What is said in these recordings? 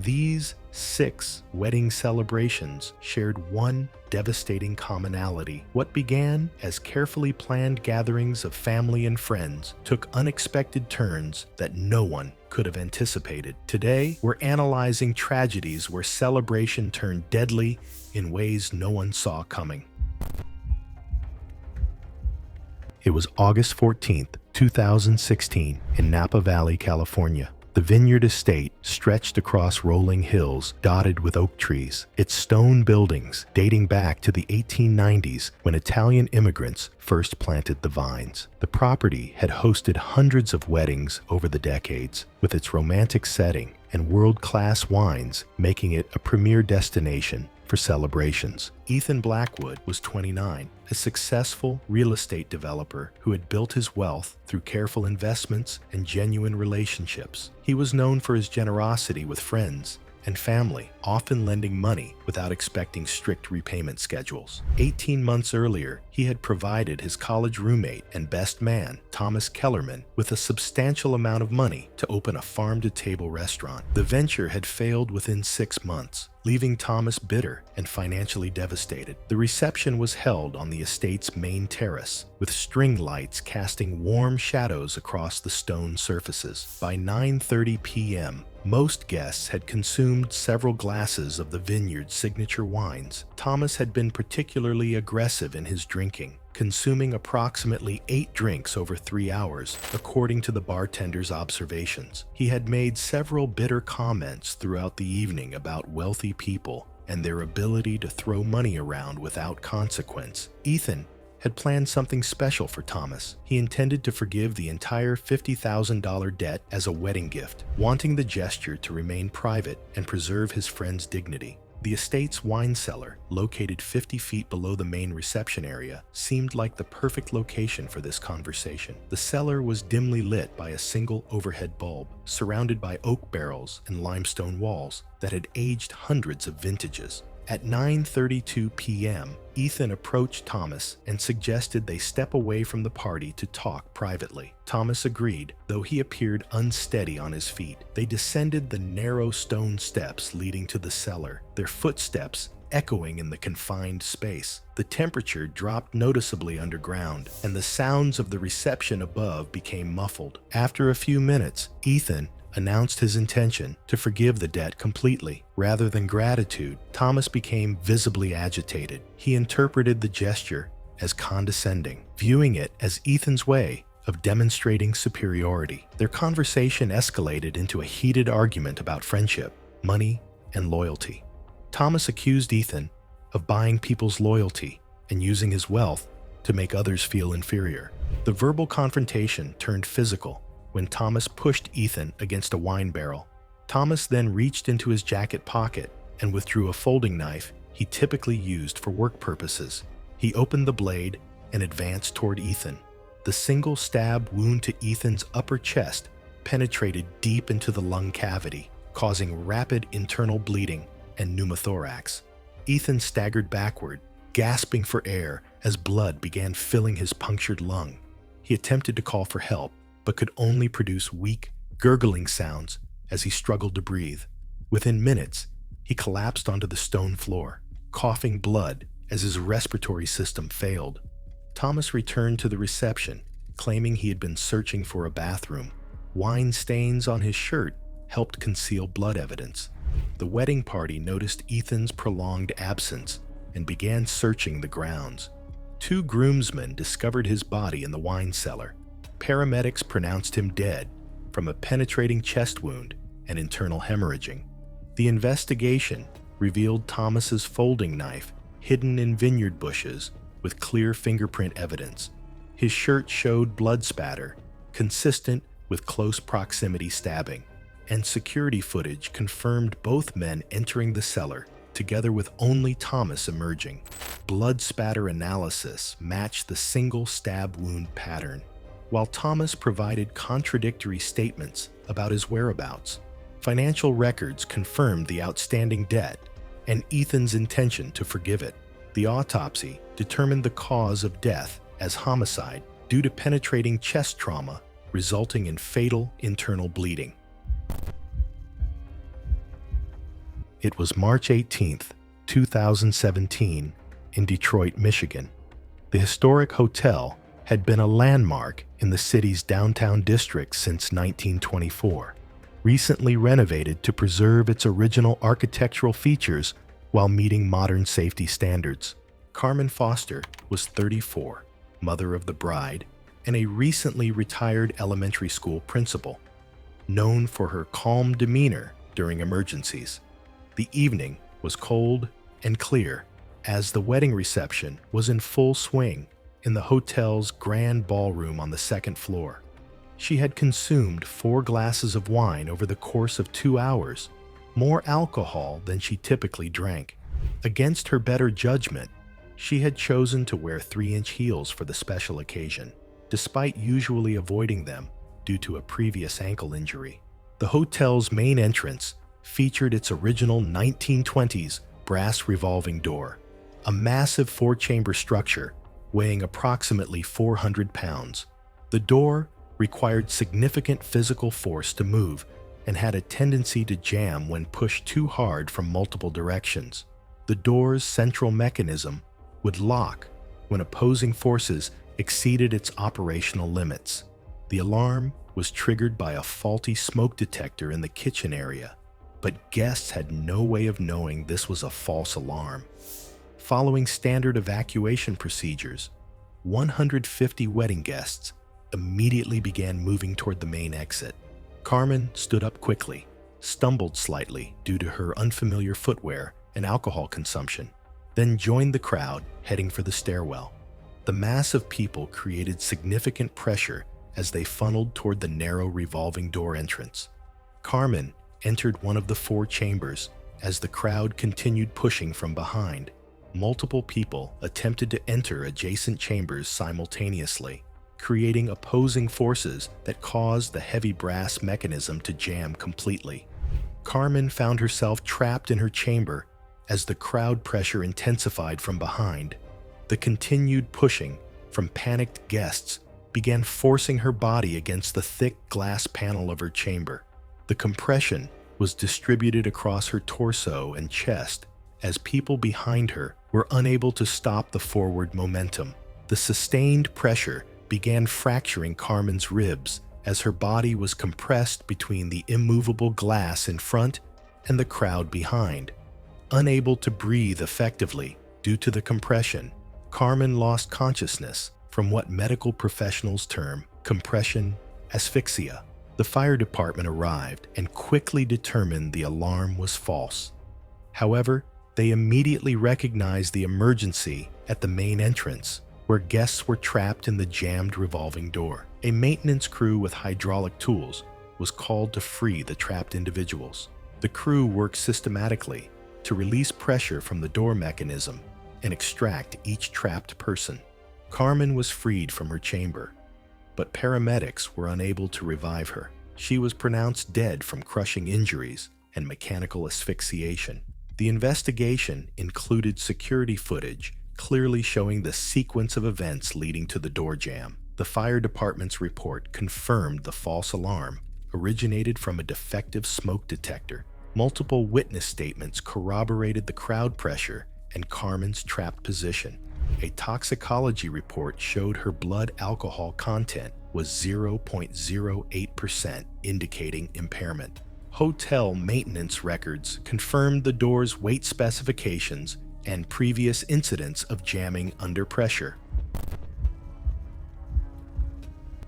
These 6 wedding celebrations shared one devastating commonality. What began as carefully planned gatherings of family and friends took unexpected turns that no one could have anticipated. Today, we're analyzing tragedies where celebration turned deadly in ways no one saw coming. It was August 14th, 2016, in Napa Valley, California. The vineyard estate stretched across rolling hills dotted with oak trees, its stone buildings dating back to the 1890s when Italian immigrants first planted the vines. The property had hosted hundreds of weddings over the decades, with its romantic setting and world-class wines making it a premier destination for celebrations. Ethan Blackwood was 29, a successful real estate developer who had built his wealth through careful investments and genuine relationships. He was known for his generosity with friends and family, often lending money without expecting strict repayment schedules. 18 months earlier, he had provided his college roommate and best man, Thomas Kellerman, with a substantial amount of money to open a farm-to-table restaurant. The venture had failed within 6 months, leaving Thomas bitter and financially devastated. The reception was held on the estate's main terrace, with string lights casting warm shadows across the stone surfaces. By 9:30 p.m., most guests had consumed several glasses of the vineyard's signature wines. Thomas had been particularly aggressive in his drinking, consuming approximately 8 drinks over 3 hours, according to the bartender's observations. He had made several bitter comments throughout the evening about wealthy people and their ability to throw money around without consequence. Ethan had planned something special for Thomas. He intended to forgive the entire $50,000 debt as a wedding gift, wanting the gesture to remain private and preserve his friend's dignity. The estate's wine cellar, located 50 feet below the main reception area, seemed like the perfect location for this conversation. The cellar was dimly lit by a single overhead bulb, surrounded by oak barrels and limestone walls that had aged hundreds of vintages. At 9:32 p.m., Ethan approached Thomas and suggested they step away from the party to talk privately. Thomas agreed, though he appeared unsteady on his feet. They descended the narrow stone steps leading to the cellar, their footsteps echoing in the confined space. The temperature dropped noticeably underground, and the sounds of the reception above became muffled. After a few minutes, Ethan announced his intention to forgive the debt completely. Rather than gratitude, Thomas became visibly agitated. He interpreted the gesture as condescending, viewing it as Ethan's way of demonstrating superiority. Their conversation escalated into a heated argument about friendship, money, and loyalty. Thomas accused Ethan of buying people's loyalty and using his wealth to make others feel inferior. The verbal confrontation turned physical when Thomas pushed Ethan against a wine barrel. Thomas then reached into his jacket pocket and withdrew a folding knife he typically used for work purposes. He opened the blade and advanced toward Ethan. The single stab wound to Ethan's upper chest penetrated deep into the lung cavity, causing rapid internal bleeding and pneumothorax. Ethan staggered backward, gasping for air as blood began filling his punctured lung. He attempted to call for help, but could only produce weak, gurgling sounds as he struggled to breathe. Within minutes, he collapsed onto the stone floor, coughing blood as his respiratory system failed. Thomas returned to the reception, claiming he had been searching for a bathroom. Wine stains on his shirt helped conceal blood evidence. The wedding party noticed Ethan's prolonged absence and began searching the grounds. 2 groomsmen discovered his body in the wine cellar. Paramedics pronounced him dead from a penetrating chest wound and internal hemorrhaging. The investigation revealed Thomas's folding knife hidden in vineyard bushes with clear fingerprint evidence. His shirt showed blood spatter, consistent with close proximity stabbing, and security footage confirmed both men entering the cellar, together with only Thomas emerging. Blood spatter analysis matched the single stab wound pattern, while Thomas provided contradictory statements about his whereabouts. Financial records confirmed the outstanding debt and Ethan's intention to forgive it. The autopsy determined the cause of death as homicide due to penetrating chest trauma, resulting in fatal internal bleeding. It was March 18th, 2017, in Detroit, Michigan. The historic hotel had been a landmark in the city's downtown district since 1924, recently renovated to preserve its original architectural features while meeting modern safety standards. Carmen Foster was 34, mother of the bride, and a recently retired elementary school principal, known for her calm demeanor during emergencies. The evening was cold and clear as the wedding reception was in full swing in the hotel's grand ballroom on the second floor. She had consumed 4 glasses of wine over the course of 2 hours, more alcohol than she typically drank. Against her better judgment, she had chosen to wear 3-inch heels for the special occasion, despite usually avoiding them due to a previous ankle injury. The hotel's main entrance featured its original 1920s brass revolving door, a massive 4-chamber structure weighing approximately 400 pounds. The door required significant physical force to move and had a tendency to jam when pushed too hard from multiple directions. The door's central mechanism would lock when opposing forces exceeded its operational limits. The alarm was triggered by a faulty smoke detector in the kitchen area, but guests had no way of knowing this was a false alarm. Following standard evacuation procedures, 150 wedding guests immediately began moving toward the main exit. Carmen stood up quickly, stumbled slightly due to her unfamiliar footwear and alcohol consumption, then joined the crowd heading for the stairwell. The mass of people created significant pressure as they funneled toward the narrow revolving door entrance. Carmen entered one of the 4 chambers as the crowd continued pushing from behind. Multiple people attempted to enter adjacent chambers simultaneously, creating opposing forces that caused the heavy brass mechanism to jam completely. Carmen found herself trapped in her chamber as the crowd pressure intensified from behind. The continued pushing from panicked guests began forcing her body against the thick glass panel of her chamber. The compression was distributed across her torso and chest as people behind her were unable to stop the forward momentum. The sustained pressure began fracturing Carmen's ribs as her body was compressed between the immovable glass in front and the crowd behind. Unable to breathe effectively due to the compression, Carmen lost consciousness from what medical professionals term compression asphyxia. The fire department arrived and quickly determined the alarm was false. However, they immediately recognized the emergency at the main entrance, where guests were trapped in the jammed revolving door. A maintenance crew with hydraulic tools was called to free the trapped individuals. The crew worked systematically to release pressure from the door mechanism and extract each trapped person. Carmen was freed from her chamber, but paramedics were unable to revive her. She was pronounced dead from crushing injuries and mechanical asphyxiation. The investigation included security footage clearly showing the sequence of events leading to the door jam. The fire department's report confirmed the false alarm originated from a defective smoke detector. Multiple witness statements corroborated the crowd pressure and Carmen's trapped position. A toxicology report showed her blood alcohol content was 0.08%, indicating impairment. Hotel maintenance records confirmed the door's weight specifications and previous incidents of jamming under pressure.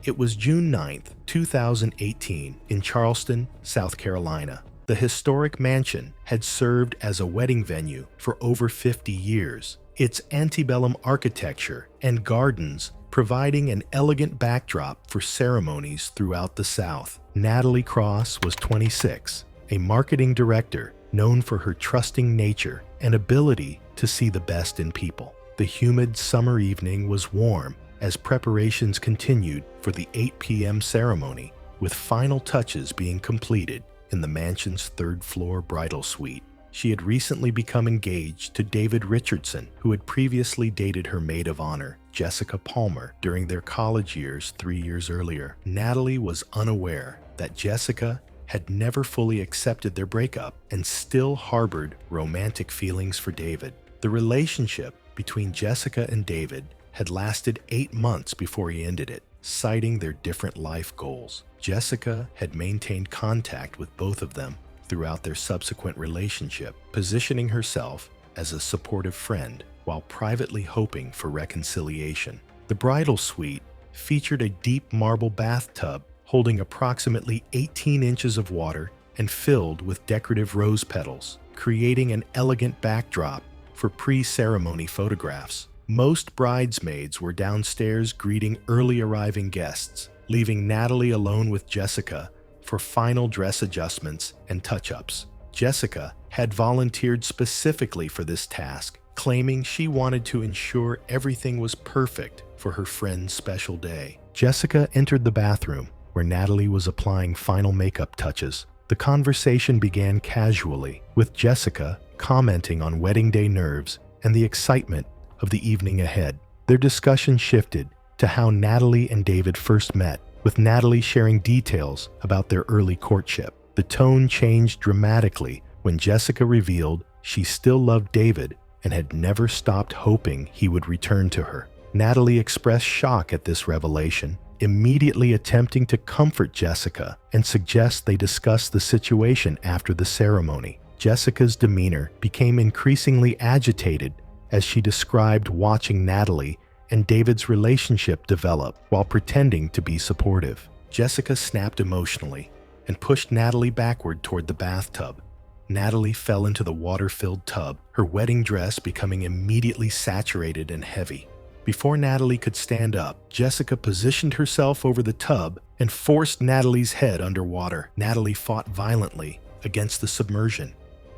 It was June 9, 2018, in Charleston, South Carolina. The historic mansion had served as a wedding venue for over 50 years, its antebellum architecture and gardens providing an elegant backdrop for ceremonies throughout the South. Natalie Cross was 26, a marketing director known for her trusting nature and ability to see the best in people. The humid summer evening was warm as preparations continued for the 8 p.m. ceremony, with final touches being completed in the mansion's third-floor bridal suite. She had recently become engaged to David Richardson, who had previously dated her maid of honor, Jessica Palmer, during their college years 3 years earlier. Natalie was unaware that Jessica had never fully accepted their breakup and still harbored romantic feelings for David. The relationship between Jessica and David had lasted 8 months before he ended it, citing their different life goals. Jessica had maintained contact with both of them throughout their subsequent relationship, positioning herself as a supportive friend while privately hoping for reconciliation. The bridal suite featured a deep marble bathtub holding approximately 18 inches of water and filled with decorative rose petals, creating an elegant backdrop for pre-ceremony photographs. Most bridesmaids were downstairs greeting early arriving guests, leaving Natalie alone with Jessica for final dress adjustments and touch-ups. Jessica had volunteered specifically for this task, claiming she wanted to ensure everything was perfect for her friend's special day. Jessica entered the bathroom, where Natalie was applying final makeup touches. The conversation began casually, with Jessica commenting on wedding day nerves and the excitement of the evening ahead. Their discussion shifted to how Natalie and David first met, with Natalie sharing details about their early courtship. The tone changed dramatically when Jessica revealed she still loved David and had never stopped hoping he would return to her. Natalie expressed shock at this revelation, immediately attempting to comfort Jessica and suggest they discuss the situation after the ceremony. Jessica's demeanor became increasingly agitated as she described watching Natalie and David's relationship develop while pretending to be supportive. Jessica snapped emotionally and pushed Natalie backward toward the bathtub. Natalie fell into the water-filled tub, her wedding dress becoming immediately saturated and heavy. Before Natalie could stand up, Jessica positioned herself over the tub and forced Natalie's head underwater. Natalie fought violently against the submersion,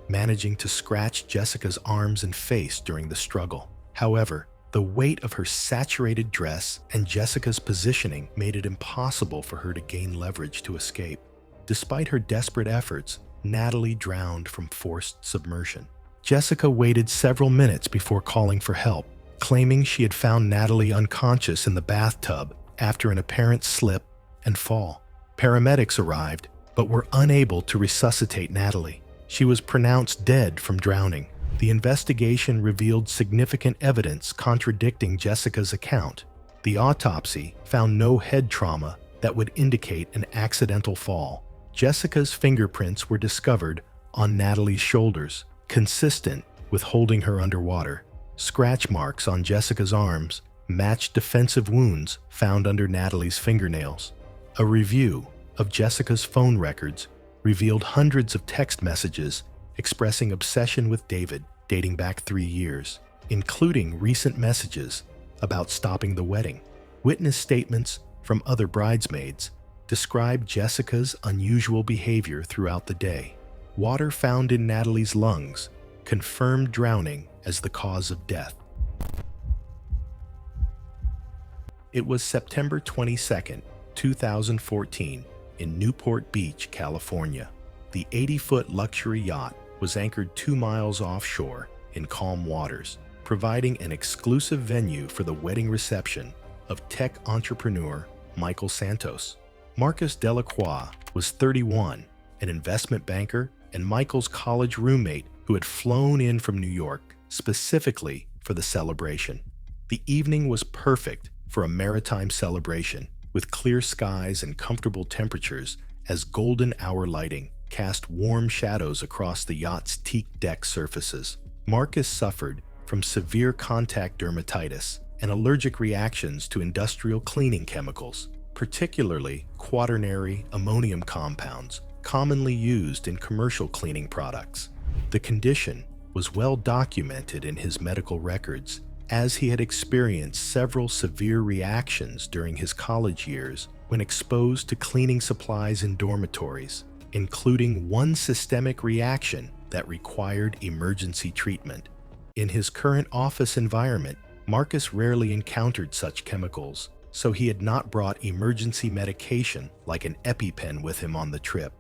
managing to scratch Jessica's arms and face during the struggle. However, the weight of her saturated dress and Jessica's positioning made it impossible for her to gain leverage to escape. Despite her desperate efforts, Natalie drowned from forced submersion. Jessica waited several minutes before calling for help, claiming she had found Natalie unconscious in the bathtub after an apparent slip and fall. Paramedics arrived, but were unable to resuscitate Natalie. She was pronounced dead from drowning. The investigation revealed significant evidence contradicting Jessica's account. The autopsy found no head trauma that would indicate an accidental fall. Jessica's fingerprints were discovered on Natalie's shoulders, consistent with holding her underwater. Scratch marks on Jessica's arms matched defensive wounds found under Natalie's fingernails. A review of Jessica's phone records revealed hundreds of text messages expressing obsession with David dating back 3 years, including recent messages about stopping the wedding. Witness statements from other bridesmaids described Jessica's unusual behavior throughout the day. Water found in Natalie's lungs confirmed drowning as the cause of death. It was September 22, 2014, in Newport Beach, California. The 80-foot luxury yacht was anchored 2 miles offshore in calm waters, providing an exclusive venue for the wedding reception of tech entrepreneur Michael Santos. Marcus Delacroix was 31, an investment banker and Michael's college roommate who had flown in from New York specifically for the celebration. The evening was perfect for a maritime celebration, with clear skies and comfortable temperatures as golden hour lighting cast warm shadows across the yacht's teak deck surfaces. Marcus suffered from severe contact dermatitis and allergic reactions to industrial cleaning chemicals, particularly quaternary ammonium compounds commonly used in commercial cleaning products. The condition was well documented in his medical records, as he had experienced several severe reactions during his college years when exposed to cleaning supplies in dormitories, including one systemic reaction that required emergency treatment. In his current office environment, Marcus rarely encountered such chemicals, so he had not brought emergency medication like an EpiPen with him on the trip.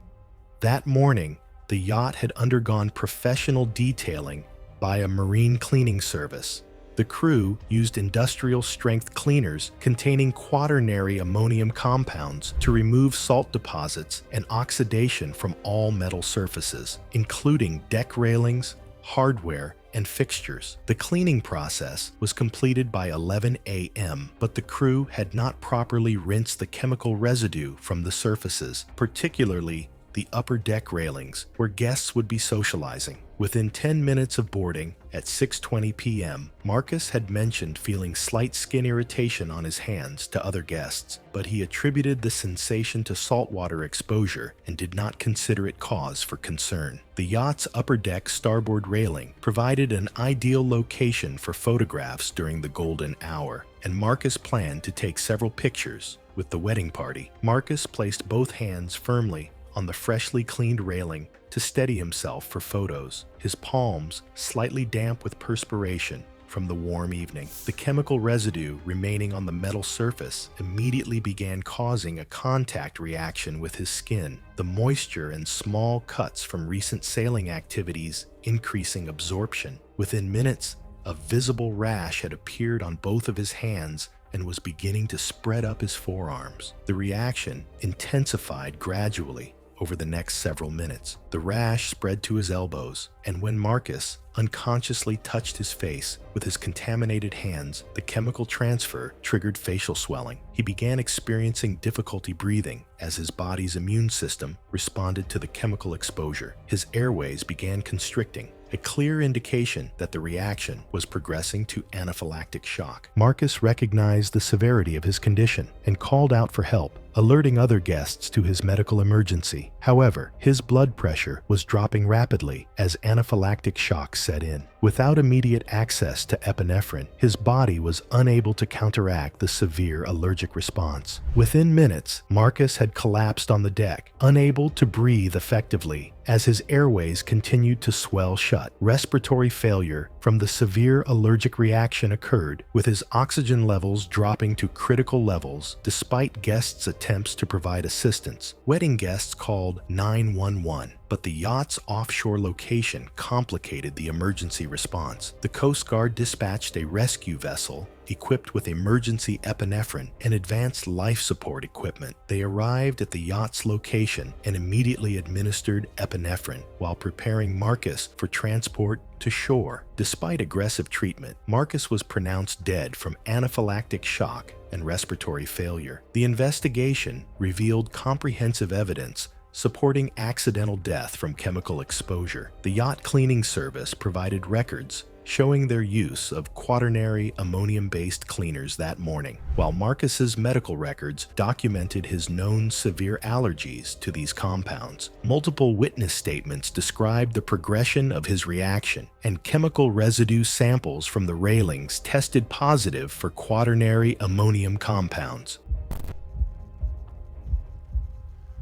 That morning, the yacht had undergone professional detailing by a marine cleaning service. The crew used industrial-strength cleaners containing quaternary ammonium compounds to remove salt deposits and oxidation from all metal surfaces, including deck railings, hardware, and fixtures. The cleaning process was completed by 11 a.m., but the crew had not properly rinsed the chemical residue from the surfaces, particularly the upper deck railings, where guests would be socializing. Within 10 minutes of boarding, at 6:20 p.m., Marcus had mentioned feeling slight skin irritation on his hands to other guests, but he attributed the sensation to saltwater exposure and did not consider it cause for concern. The yacht's upper deck starboard railing provided an ideal location for photographs during the golden hour, and Marcus planned to take several pictures with the wedding party. Marcus placed both hands firmly on the freshly cleaned railing to steady himself for photos, his palms slightly damp with perspiration from the warm evening. The chemical residue remaining on the metal surface immediately began causing a contact reaction with his skin, the moisture and small cuts from recent sailing activities increasing absorption. Within minutes, a visible rash had appeared on both of his hands and was beginning to spread up his forearms. The reaction intensified gradually over the next several minutes. The rash spread to his elbows, and when Marcus unconsciously touched his face with his contaminated hands, the chemical transfer triggered facial swelling. He began experiencing difficulty breathing as his body's immune system responded to the chemical exposure. His airways began constricting, a clear indication that the reaction was progressing to anaphylactic shock. Marcus recognized the severity of his condition and called out for help, alerting other guests to his medical emergency. However, his blood pressure was dropping rapidly as anaphylactic shock set in. Without immediate access to epinephrine, his body was unable to counteract the severe allergic response. Within minutes, Marcus had collapsed on the deck, unable to breathe effectively as his airways continued to swell shut. Respiratory failure from the severe allergic reaction occurred, with his oxygen levels dropping to critical levels despite guests' attempts to provide assistance. Wedding guests called 911, but the yacht's offshore location complicated the emergency response. The Coast Guard dispatched a rescue vessel equipped with emergency epinephrine and advanced life support equipment. They arrived at the yacht's location and immediately administered epinephrine while preparing Marcus for transport to shore. Despite aggressive treatment, Marcus was pronounced dead from anaphylactic shock and respiratory failure. The investigation revealed comprehensive evidence supporting accidental death from chemical exposure. The yacht cleaning service provided records showing their use of quaternary ammonium-based cleaners that morning, while Marcus's medical records documented his known severe allergies to these compounds. Multiple witness statements described the progression of his reaction, and chemical residue samples from the railings tested positive for quaternary ammonium compounds.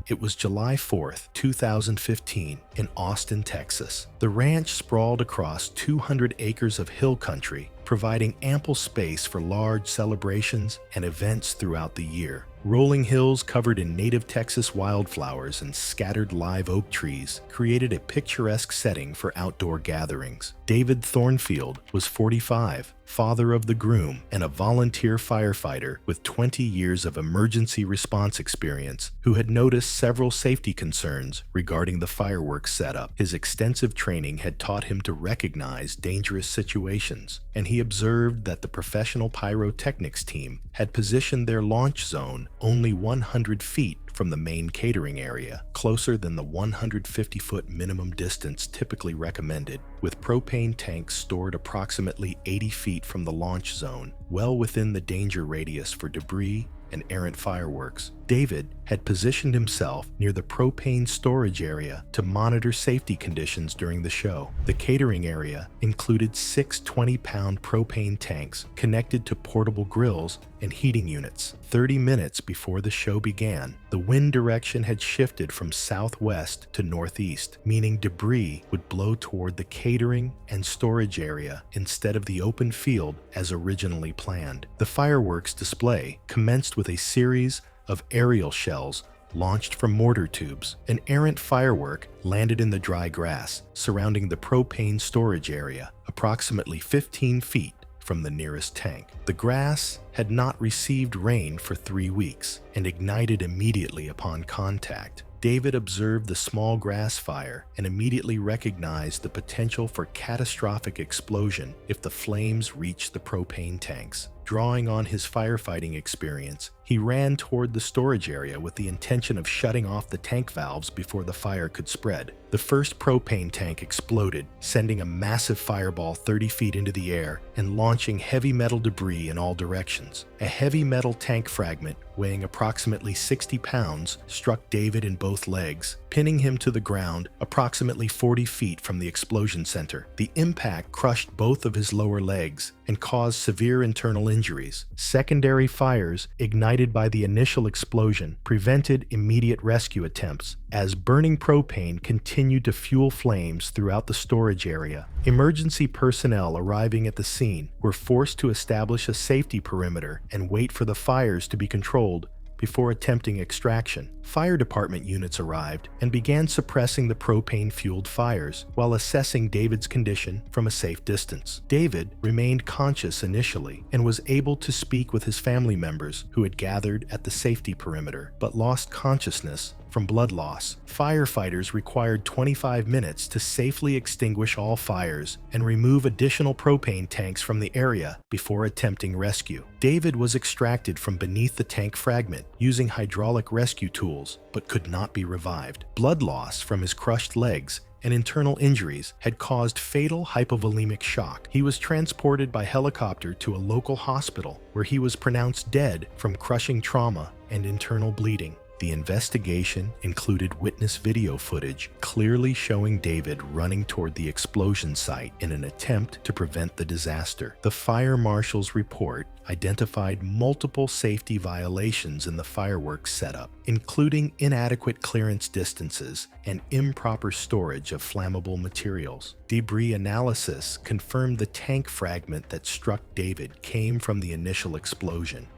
It was July 4th, 2015, in Austin, Texas. The ranch sprawled across 200 acres of hill country, providing ample space for large celebrations and events throughout the year. Rolling hills covered in native Texas wildflowers and scattered live oak trees created a picturesque setting for outdoor gatherings. David Thornfield was 45, father of the groom, and a volunteer firefighter with 20 years of emergency response experience, who had noticed several safety concerns regarding the fireworks setup. His extensive training had taught him to recognize dangerous situations, and he observed that the professional pyrotechnics team had positioned their launch zone only 100 feet from the main catering area, closer than the 150-foot minimum distance typically recommended, with propane tanks stored approximately 80 feet from the launch zone, well within the danger radius for debris and errant fireworks. David had positioned himself near the propane storage area to monitor safety conditions during the show. The catering area included 6 20-pound propane tanks connected to portable grills and heating units. 30 minutes before the show began, the wind direction had shifted from southwest to northeast, meaning debris would blow toward the catering and storage area instead of the open field as originally planned. The fireworks display commenced with a series of aerial shells launched from mortar tubes. An errant firework landed in the dry grass surrounding the propane storage area, approximately 15 feet from the nearest tank. The grass had not received rain for 3 weeks and ignited immediately upon contact. David observed the small grass fire and immediately recognized the potential for catastrophic explosion if the flames reached the propane tanks. Drawing on his firefighting experience, he ran toward the storage area with the intention of shutting off the tank valves before the fire could spread. The first propane tank exploded, sending a massive fireball 30 feet into the air and launching heavy metal debris in all directions. A heavy metal tank fragment weighing approximately 60 pounds struck David in both legs, pinning him to the ground approximately 40 feet from the explosion center. The impact crushed both of his lower legs and caused severe internal injuries. Secondary fires ignited by the initial explosion prevented immediate rescue attempts, as burning propane continued to fuel flames throughout the storage area. Emergency personnel arriving at the scene were forced to establish a safety perimeter and wait for the fires to be controlled before attempting extraction. Fire department units arrived and began suppressing the propane-fueled fires while assessing David's condition from a safe distance. David remained conscious initially and was able to speak with his family members who had gathered at the safety perimeter, but lost consciousness from blood loss. Firefighters required 25 minutes to safely extinguish all fires and remove additional propane tanks from the area before attempting rescue. David was extracted from beneath the tank fragment using hydraulic rescue tools, but could not be revived. Blood loss from his crushed legs and internal injuries had caused fatal hypovolemic shock. He was transported by helicopter to a local hospital where he was pronounced dead from crushing trauma and internal bleeding. The investigation included witness video footage clearly showing David running toward the explosion site in an attempt to prevent the disaster. The fire marshal's report identified multiple safety violations in the fireworks setup, including inadequate clearance distances and improper storage of flammable materials. Debris analysis confirmed the tank fragment that struck David came from the initial explosion.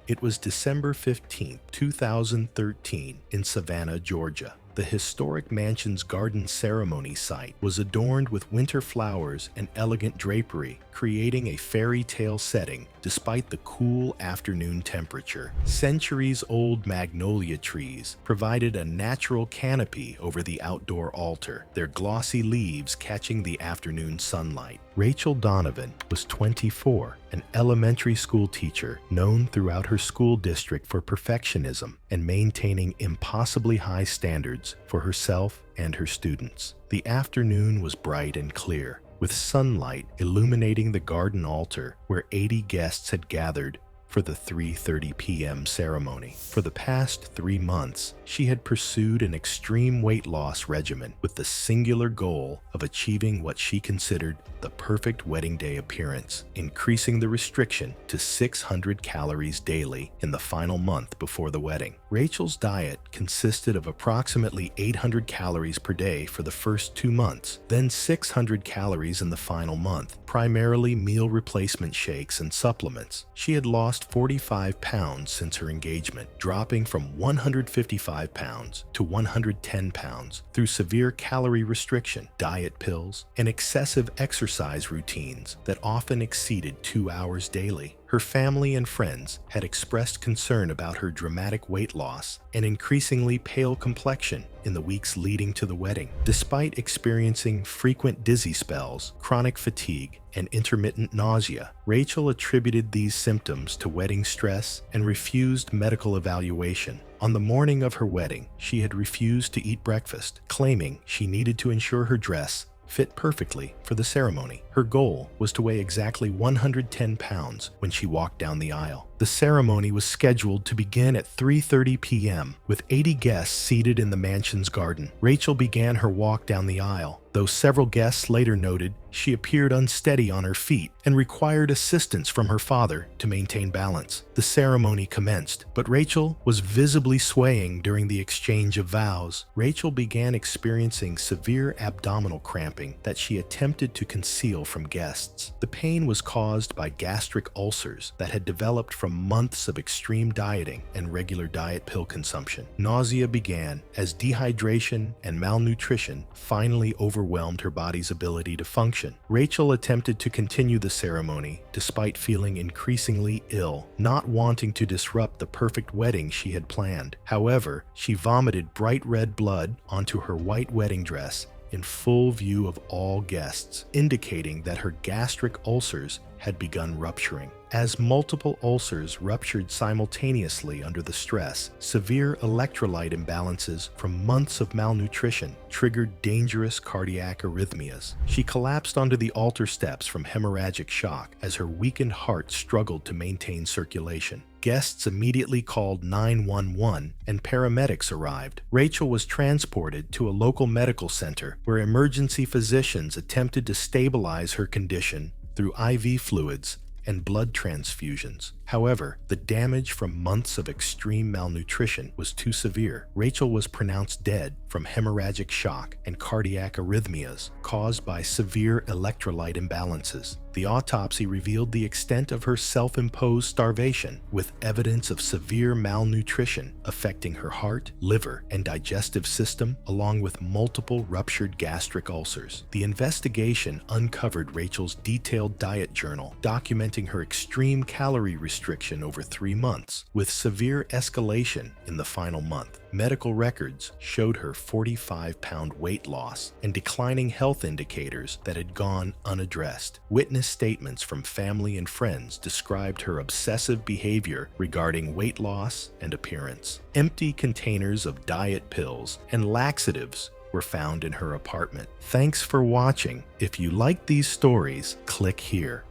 It was December 15, 2013, in Savannah, Georgia. The historic mansion's garden ceremony site was adorned with winter flowers and elegant drapery, creating a fairy tale setting despite the cool afternoon temperature. Centuries-old magnolia trees provided a natural canopy over the outdoor altar, their glossy leaves catching the afternoon sunlight. Rachel Donovan was 24, an elementary school teacher known throughout her school district for perfectionism and maintaining impossibly high standards for herself and her students. The afternoon was bright and clear, with sunlight illuminating the garden altar where 80 guests had gathered for the 3:30 p.m. ceremony. For the past 3 months, she had pursued an extreme weight loss regimen with the singular goal of achieving what she considered the perfect wedding day appearance, increasing the restriction to 600 calories daily in the final month before the wedding. Rachel's diet consisted of approximately 800 calories per day for the first 2 months, then 600 calories in the final month, primarily meal replacement shakes and supplements. She had lost 45 pounds since her engagement, dropping from 155 pounds to 110 pounds through severe calorie restriction, diet pills, and excessive exercise routines that often exceeded 2 hours daily. Her family and friends had expressed concern about her dramatic weight loss and increasingly pale complexion in the weeks leading to the wedding. Despite experiencing frequent dizzy spells, chronic fatigue, and intermittent nausea, Rachel attributed these symptoms to wedding stress and refused medical evaluation. On the morning of her wedding, she had refused to eat breakfast, claiming she needed to ensure her dress fit perfectly for the ceremony. Her goal was to weigh exactly 110 pounds when she walked down the aisle. The ceremony was scheduled to begin at 3:30 p.m. with 80 guests seated in the mansion's garden. Rachel began her walk down the aisle, though several guests later noted she appeared unsteady on her feet and required assistance from her father to maintain balance. The ceremony commenced, but Rachel was visibly swaying during the exchange of vows. Rachel began experiencing severe abdominal cramping that she attempted to conceal from guests. The pain was caused by gastric ulcers that had developed from from months of extreme dieting and regular diet pill consumption. Nausea began as dehydration and malnutrition finally overwhelmed her body's ability to function. Rachel attempted to continue the ceremony despite feeling increasingly ill, not wanting to disrupt the perfect wedding she had planned. However, she vomited bright red blood onto her white wedding dress in full view of all guests, indicating that her gastric ulcers had begun rupturing. As multiple ulcers ruptured simultaneously under the stress, severe electrolyte imbalances from months of malnutrition triggered dangerous cardiac arrhythmias. She collapsed onto the altar steps from hemorrhagic shock as her weakened heart struggled to maintain circulation. Guests immediately called 911 and paramedics arrived. Rachel was transported to a local medical center where emergency physicians attempted to stabilize her condition through IV fluids and blood transfusions. However, the damage from months of extreme malnutrition was too severe. Rachel was pronounced dead from hemorrhagic shock and cardiac arrhythmias caused by severe electrolyte imbalances. The autopsy revealed the extent of her self-imposed starvation, with evidence of severe malnutrition affecting her heart, liver, and digestive system, along with multiple ruptured gastric ulcers. The investigation uncovered Rachel's detailed diet journal, documenting her extreme calorie restriction over 3 months, with severe escalation in the final month. Medical records showed her 45-pound weight loss and declining health indicators that had gone unaddressed. Witness statements from family and friends described her obsessive behavior regarding weight loss and appearance. Empty containers of diet pills and laxatives were found in her apartment. Thanks for watching. If you like these stories, click here.